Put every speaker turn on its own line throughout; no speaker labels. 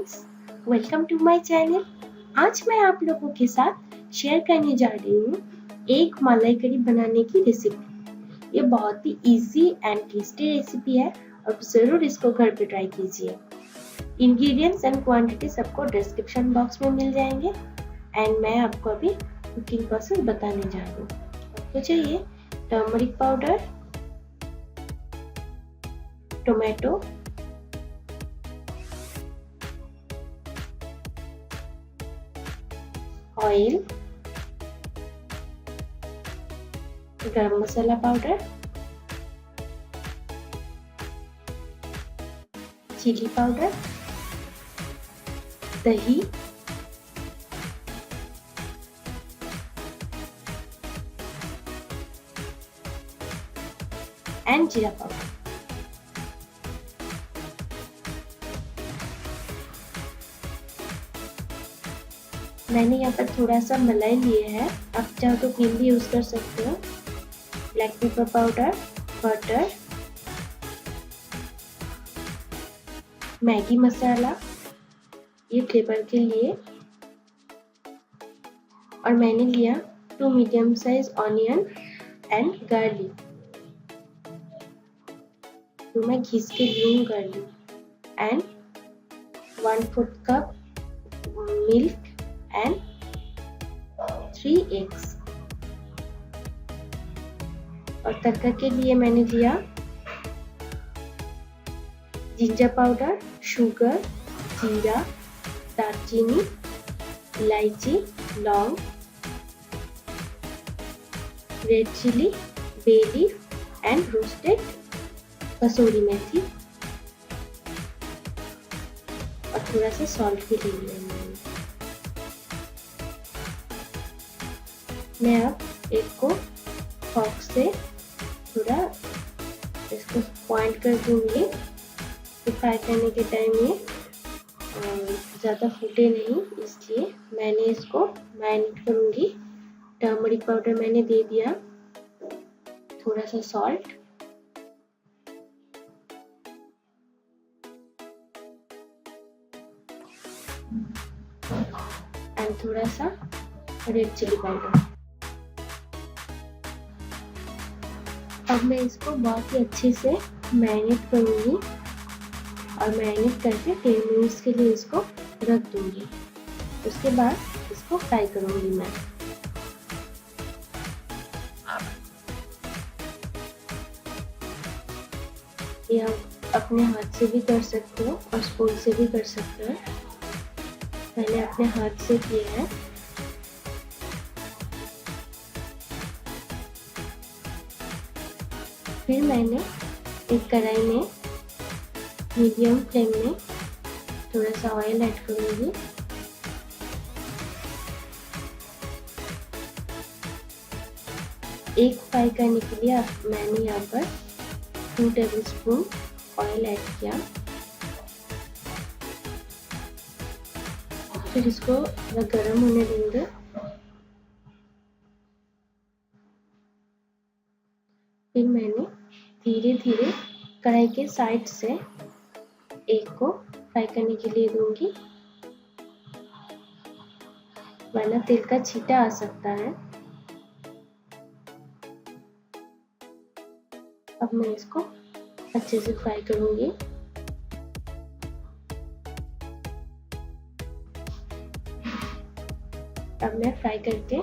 Friends, welcome to my channel. आज मैं आप लोगों के साथ शेयर करने जा रही हूँ एक मलाई करी बनाने की रेसिपी। ये बहुत ही इजी एंड टेस्टी रेसिपी है और ज़रूर इसको घर पे ट्राई कीजिए। इंग्रेडिएंट्स एंड क्वांटिटी सबको डिस्क्रिप्शन बॉक्स में मिल जाएंगे एंड मैं आपको अभी कुकिंग प्रोसेस बताने जा रही हूँ। आपको चाहिए टर्मरिक पाउडर, टोमेटो, ऑयल, गरम मसाला पाउडर, चिली पाउडर, दही, एंड जीरा पाउडर। मैंने यहाँ पर थोड़ा सा मलाई लिए है, आप चाहो तो क्रीम भी यूज कर सकते हो। Black pepper powder, butter, Maggi masala ये फ्लेवर के लिए, और मैंने लिया 2 medium size onion and garlic. तो मैं घिस के ली हूँ garlic and 1/4 cup milk and 3 eggs. और तड़का के लिए मैंने लिया जिंजर पाउडर, शुगर, जीरा, दालचीनी, इलायची, लौंग, red chilli, bay leaf and roasted kasuri methi, और थोड़ा सा सॉल्ट भी ले लिया मैंने। मैं अब एक को फॉर्क से थोड़ा इसको पॉइंट कर दूंगी तो फ्राई करने के टाइम ये ज़्यादा फूटे नहीं, इसलिए मैंने इसको मैरिनेट करूंगी। टर्मरिक पाउडर मैंने दे दिया, थोड़ा सा सॉल्ट एंड थोड़ा सा रेड चिली पाउडर। अब मैं इसको बहुत ही अच्छे से मैरिनेट करूंगी और मैरिनेट करके 10 मिनट्स के लिए इसको रख दूंगी। उसके बाद इसको फ्राई करूंगी मैं। ये आप अपने हाथ से भी कर सकते हो और स्पून से भी कर सकते हो। मैंने अपने हाथ से किया है। फिर मैंने एक कढ़ाई में मीडियम फ्लेम में थोड़ा सा ऑयल ऐड करूंगी। एक फ्राई करने के लिए मैंने यहाँ पर 2 टेबलस्पून ऑयल ऐड किया। फिर इसको थोड़ा गर्म होने देंगे। फिर मैंने धीरे धीरे कढ़ाई के साइड से एक को फ्राई करने के लिए दूंगी, वरना तेल का छींटा आ सकता है। अब मैं इसको अच्छे से फ्राई करूंगी। अब मैं फ्राई करके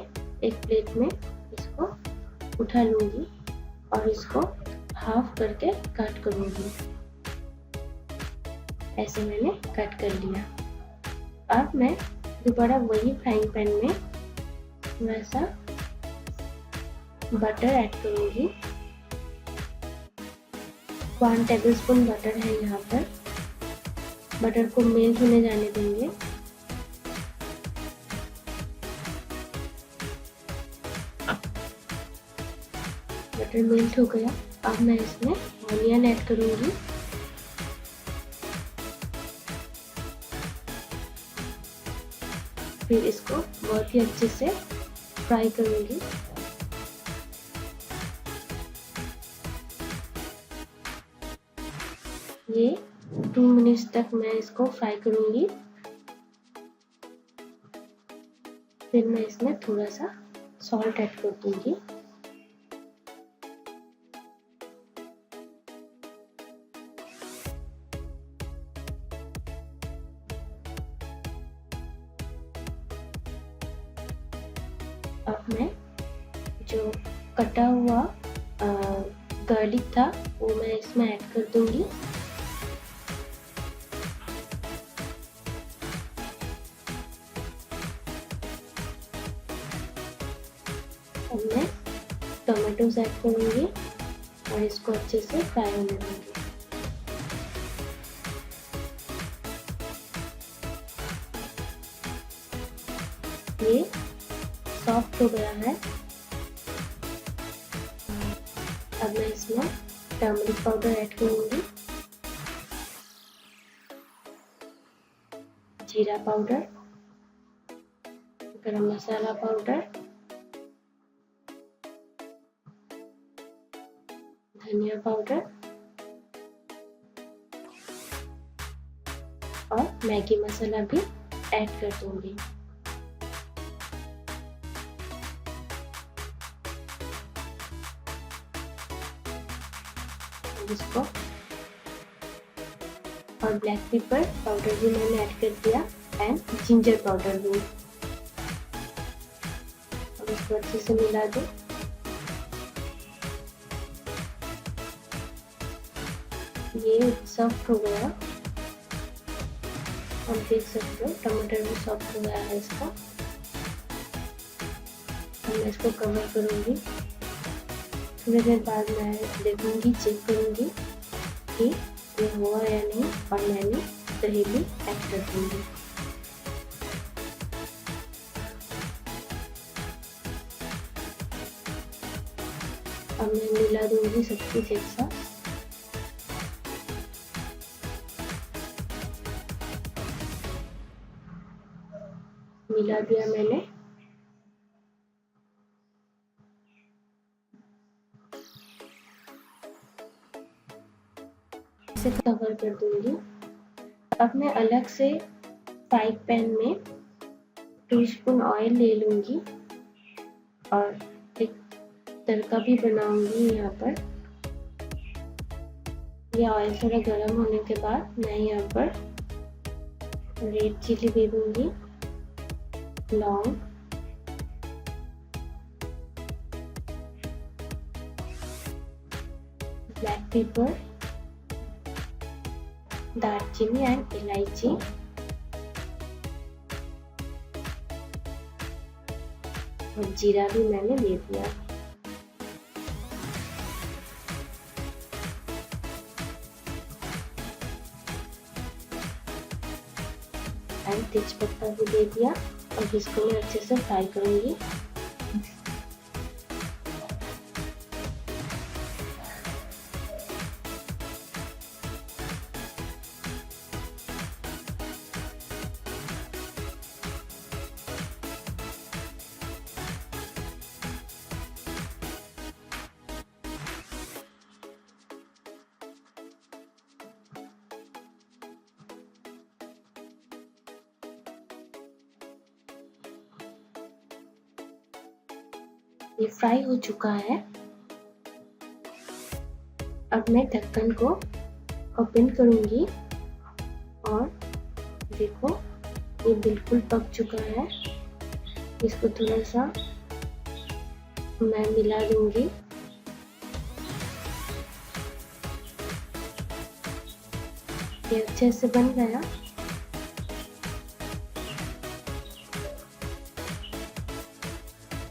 एक प्लेट में इसको उठा लूंगी और इसको हाफ करके कट करूंगी। ऐसे मैंने कट कर लिया। अब मैं दोबारा वही फ्राइंग पैन में थोड़ा सा बटर ऐड करूंगी। 1 टेबलस्पून बटर है यहाँ पर। बटर को मेल्ट होने जाने देंगे। बटर मेल्ट हो गया। अब मैं इसमें ऑनियन ऐड करूंगी। फिर इसको बहुत ही अच्छे से फ्राई करूंगी। ये 2 मिनट्स तक मैं इसको फ्राई करूंगी। फिर मैं इसमें थोड़ा सा सॉल्ट ऐड कर दूंगी। अब मैं जो कटा हुआ गार्लिक था वो मैं इसमें ऐड कर दूंगी। अब मैं टोमेटोज ऐड करूंगी और इसको अच्छे से फ्राई होने दूंगी। ये सॉफ्ट हो गया है। अब मैं इसमें टर्मरिक पाउडर ऐड करूंगी, जीरा पाउडर, गरम मसाला पाउडर, धनिया पाउडर और मैगी मसाला भी ऐड कर दूंगी। इसको और ब्लैक पेपर पाउडर भी मैंने ऐड कर दिया एंड जिंजर पाउडर भी। और इसको अच्छे से मिला दो। ये सॉफ्ट हो गया, आप देख सकते हो टमाटर भी सॉफ्ट हो गया है इसका। अब मैं इसको कवर करूंगी। थोड़ी देर बाद मैं देखूंगी, चेक करूंगी कि ये हुआ या नहीं और मैंने दही भी ऐड कर दूंगी। अब मैं मिला दूंगी सब कुछ एक साथ। मिला दिया मैंने। इसे कवर कर दूंगी। अब मैं अलग से फ्राई पैन में 2 स्पून ऑयल ले लूंगी और एक तड़का भी बनाऊंगी यहाँ पर। ये ऑयल थोड़ा गर्म होने के बाद मैं यहाँ पर रेड चिली दे दूंगी, लौंग, ब्लैक पेपर, दालचीनी एंड इलायची, और जीरा भी मैंने दे दिया। एंड तेज पत्ता भी दे दिया और इसको मैं अच्छे से फ्राई करूंगी। ये फ्राई हो चुका है। अब मैं ढक्कन को ओपन करूंगी और देखो ये बिल्कुल पक चुका है। इसको थोड़ा सा मैं मिला दूंगी। ये अच्छे से बन गया।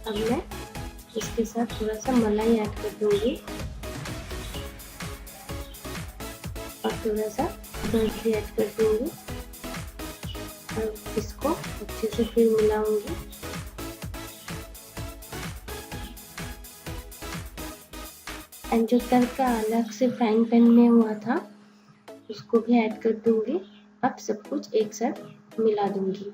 अब मैं इसके साथ थोड़ा सा मलाई ऐड कर दूंगी और थोड़ा सा दही भी ऐड कर दूंगी और इसको अच्छे से फिर मिलाऊंगी। एंड जो तड़का अलग से फ्राइंग पैन में हुआ था उसको भी ऐड कर दूंगी। अब सब कुछ एक साथ मिला दूंगी।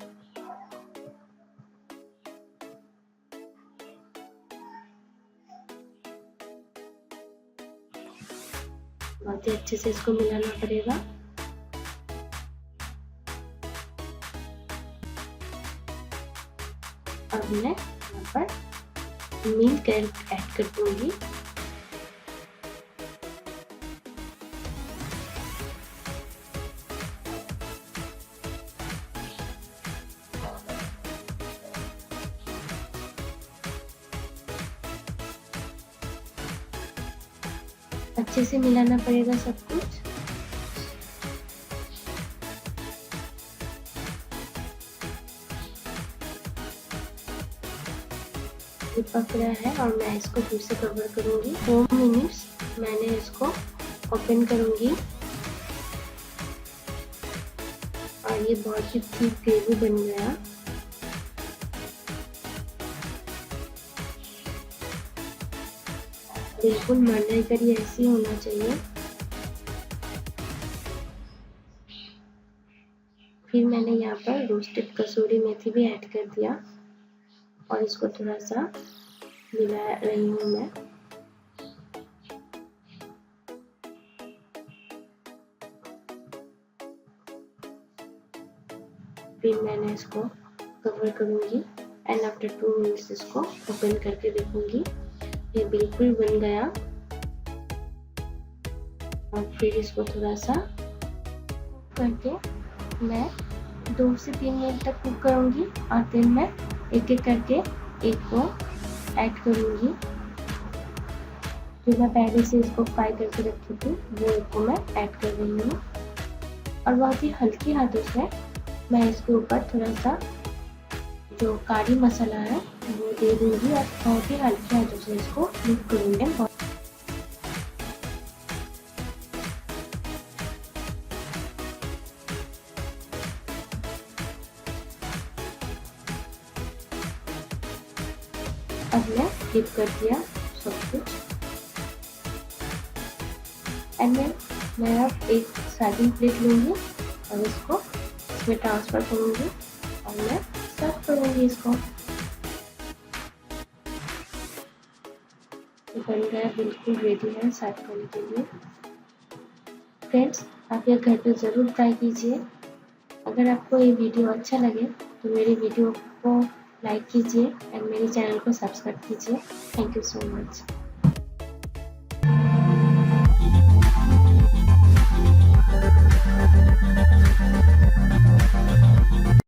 बहुत ही अच्छे से इसको मिलाना पड़ेगा। अब मैं यहाँ पर मिल्क ऐड कर दूंगी। अच्छे से मिलाना पड़ेगा सब कुछ। ये पक रहा है और मैं इसको फिर से कवर करूंगी। 4 मिनट्स मैंने इसको ओपन करूंगी और ये बहुत ही थिक ग्रेवी बन गया। बिल्कुल मलाई करी ऐसी होना चाहिए। फिर मैंने यहाँ पर रोस्टेड कसूरी मेथी भी ऐड कर दिया और इसको थोड़ा सा मिला रही हूँ मैं। फिर मैंने इसको कवर करूँगी एंड आफ्टर 2 मिनट्स इसको ओपन करके देखूंगी। ये बिल्कुल बन गया और फिर इसको थोड़ा सा करके मैं 2 से 3 मिनट तक कुक करूंगी और फिर मैं एक एक करके एक को ऐड करूंगी। जो मैं पहले से इसको फ्राई करके रखी थी वो एक को मैं ऐड कर रही हूँ और बहुत ही हल्की हाथों से मैं इसके ऊपर थोड़ा सा जो कारी मसाला है वो दे दूंगी और बहुत ही हल्के हाथों से इसको मिक्स करूंगी। अब मैं डिप कर दिया सब कुछ एंड मैं अब एक सर्विंग प्लेट लूँगी और इसको इसमें ट्रांसफ़र करूँगी और मैं सर्व करूँगी इसको। बन गया, बिल्कुल रेडी है सर्व करने के लिए। फ्रेंड्स, आप ये घर पे ज़रूर ट्राई कीजिए। अगर आपको ये वीडियो अच्छा लगे तो मेरी वीडियो को लाइक कीजिए एंड मेरे चैनल को सब्सक्राइब कीजिए। Thank you so much.